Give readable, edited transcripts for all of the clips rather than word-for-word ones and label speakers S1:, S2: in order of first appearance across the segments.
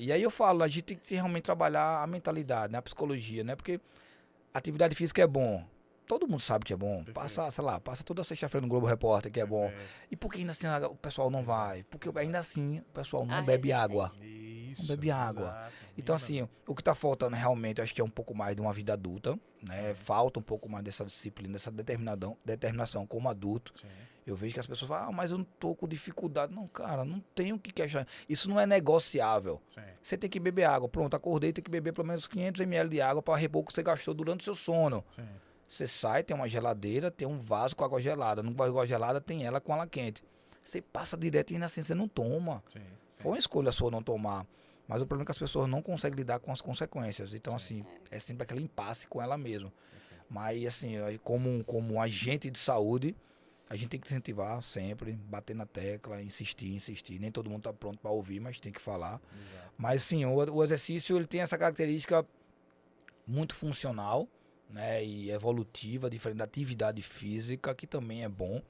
S1: E aí eu falo, a gente tem que realmente trabalhar a mentalidade, né? A psicologia, né? Porque atividade física é bom. Todo mundo sabe que é bom.
S2: Perfeito.
S1: Passa, sei lá, passa toda sexta-feira no Globo Repórter que é bom.
S2: Perfeito.
S1: E por que ainda assim o pessoal não
S2: Exato,
S1: vai? Porque
S2: exato.
S1: ainda assim o pessoal
S3: A
S1: não bebe água.
S3: resistência.
S1: Não
S2: Isso,
S1: bebe água.
S2: exato.
S1: Então,
S2: Mínima.
S1: assim, o que tá faltando realmente, eu acho que é um pouco mais de uma vida adulta, né?
S2: Sim.
S1: Falta um pouco mais dessa disciplina, dessa determinação como adulto.
S2: Sim.
S1: Eu vejo que as pessoas falam, mas eu não tô com dificuldade. Não, cara, não tenho o que questionar. Isso não é negociável.
S2: Sim.
S1: Você tem que beber água. Pronto, acordei, tem que beber pelo menos 500 ml de água para repor o que você gastou durante o seu sono.
S2: Sim.
S1: Você sai, tem uma geladeira, tem um vaso com água gelada. No vaso com água gelada tem ela com ela quente. Você passa direto e ainda assim você não toma.
S2: Sim. Sim.
S1: Foi uma escolha sua não tomar. Mas o problema é que as pessoas não conseguem lidar com as consequências. Então,
S2: Sim.
S1: assim, é sempre aquele impasse com ela mesma.
S2: Perfeito.
S1: Mas, assim, como agente de saúde, a gente tem que incentivar sempre, bater na tecla, insistir. Nem todo mundo está pronto para ouvir, mas tem que falar.
S2: Exato.
S1: Mas, sim, o exercício ele tem essa característica muito funcional, né, e evolutiva, diferente da atividade física, que também é bom.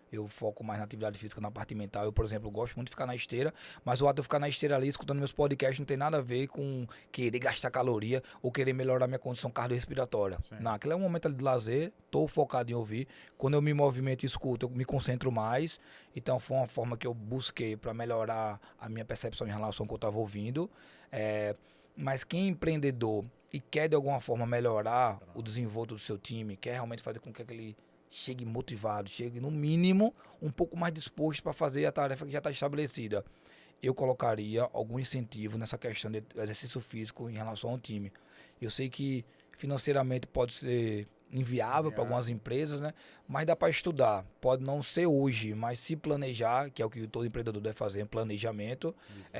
S1: Eu foco mais na atividade física, na parte mental. Eu, por exemplo, gosto muito de ficar na esteira, mas o ato de eu ficar na esteira ali, escutando meus podcasts, não tem nada a ver com querer gastar caloria ou querer melhorar minha condição cardiorrespiratória.
S2: Sim.
S1: Não, aquilo é um momento ali de lazer, estou focado em ouvir. Quando eu me movimento e escuto, eu me concentro mais. Então, foi uma forma que eu busquei para melhorar a minha percepção em relação ao que eu estava ouvindo. Mas quem é empreendedor e quer, de alguma forma, melhorar o desenvolvimento do seu time, quer realmente fazer com que aquele chegue motivado, chegue no mínimo um pouco mais disposto para fazer a tarefa que já está estabelecida. Eu colocaria algum incentivo nessa questão de exercício físico em relação ao time. Eu sei que financeiramente pode ser inviável para algumas empresas, né? Mas dá para estudar. Pode não ser hoje, mas se planejar, que é o que todo empreendedor deve fazer, planejamento,
S2: Isso.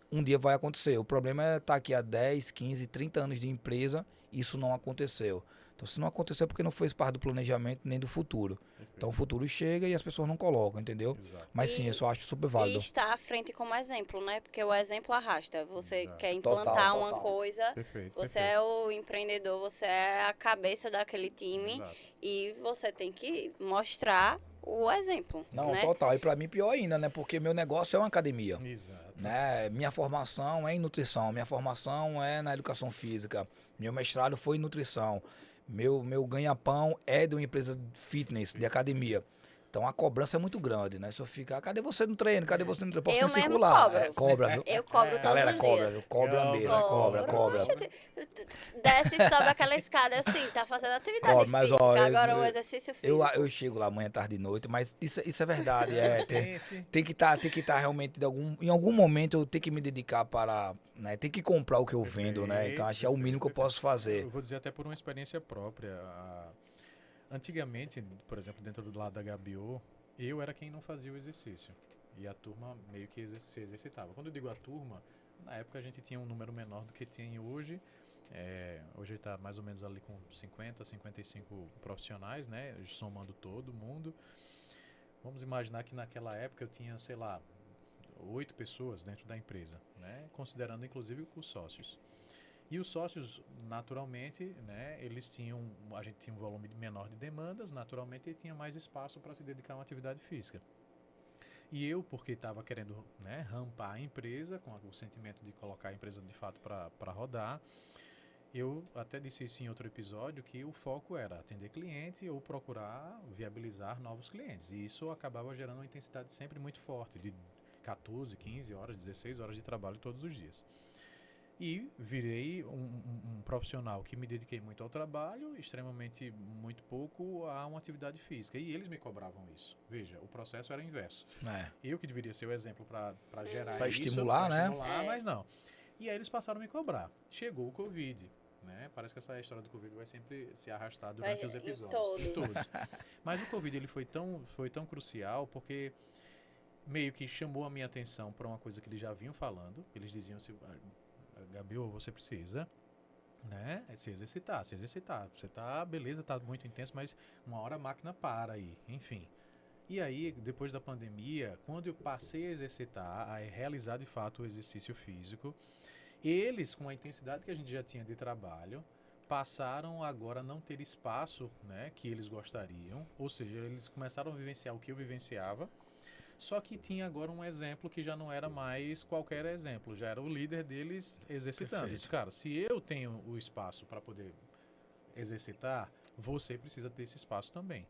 S1: um dia vai acontecer. O problema é estar aqui há 10, 15, 30 anos de empresa, isso não aconteceu. Então, se não aconteceu, é porque não fez parte do planejamento nem do futuro.
S2: Perfeito.
S1: Então, o futuro chega e as pessoas não colocam, entendeu?
S2: Exato.
S1: Mas sim, eu só acho super
S3: E
S1: válido.
S3: estar à frente como exemplo, né? Porque o exemplo arrasta. Você
S2: Exato.
S3: quer implantar uma coisa,
S2: Perfeito.
S3: você
S2: Perfeito.
S3: é o empreendedor, você é a cabeça daquele time
S2: Exato.
S3: e você tem que mostrar o exemplo,
S1: Não,
S3: né?
S1: total. E para mim, pior ainda, né? Porque meu negócio é uma academia.
S2: Exato.
S1: Né? Minha formação é em nutrição, minha formação é na educação física, meu mestrado foi em nutrição, meu ganha-pão é de uma empresa de fitness, de academia. Então a cobrança é muito grande, né? Se eu ficar, cadê você no treino? Cadê você no treino? Posso
S3: Eu
S1: nem
S3: mesmo
S1: circular.
S3: cobro.
S1: É, cobra, viu?
S3: Eu cobro todos
S1: Galera,
S3: os
S1: cobra,
S3: dias.
S1: viu? Cobra mesmo, cobra.
S3: Oxe, desce e sobe aquela escada, eu sim, tá fazendo atividade
S1: Cobra, mas
S3: física,
S1: ó,
S3: agora o exercício físico.
S1: eu chego lá amanhã, tarde e noite, mas isso é verdade.
S2: Sim.
S1: Tem que estar realmente, em algum momento eu tenho que me dedicar para, né, tem que comprar o que eu vendo, né? Então acho que é o mínimo que eu posso fazer.
S2: Eu vou dizer até por uma experiência própria. Antigamente, por exemplo, dentro do lado da HBO, eu era quem não fazia o exercício. E a turma meio que se exercitava. Quando eu digo a turma, na época a gente tinha um número menor do que tem hoje. Hoje está mais ou menos ali com 50, 55 profissionais, né? Somando todo mundo. Vamos imaginar que naquela época eu tinha, sei lá, 8 pessoas dentro da empresa, né? Considerando inclusive os sócios. E os sócios, naturalmente, né, a gente tinha um volume menor de demandas, naturalmente ele tinha mais espaço para se dedicar a uma atividade física. E eu, porque estava querendo, né, rampar a empresa, com o sentimento de colocar a empresa de fato para rodar, eu até disse isso em outro episódio, que o foco era atender cliente ou procurar viabilizar novos clientes. E isso acabava gerando uma intensidade sempre muito forte, de 14, 15 horas, 16 horas de trabalho todos os dias. E virei um profissional que me dediquei muito ao trabalho, extremamente muito pouco a uma atividade física. E eles me cobravam isso. Veja, o processo era o inverso. Eu que deveria ser o exemplo para gerar
S1: Pra
S2: isso.
S1: estimular, né?
S2: Mas não. E aí eles passaram a me cobrar. Chegou o Covid. Né? Parece que essa história do Covid vai sempre se arrastar durante os episódios.
S3: Em todos.
S2: Mas o Covid ele foi tão crucial porque meio que chamou a minha atenção para uma coisa que eles já vinham falando. Eles diziam assim, Gabriel, você precisa, né, se exercitar. Você tá, beleza, tá muito intenso, mas uma hora a máquina para aí, enfim. E aí, depois da pandemia, quando eu passei a exercitar, a realizar de fato o exercício físico, eles, com a intensidade que a gente já tinha de trabalho, passaram agora a não ter espaço, né, que eles gostariam, ou seja, eles começaram a vivenciar o que eu vivenciava, Só que tinha agora um exemplo que já não era mais qualquer exemplo, já era o líder deles exercitando.
S1: Perfeito.
S2: Disse, cara, se eu tenho o espaço para poder exercitar, você precisa ter esse espaço também.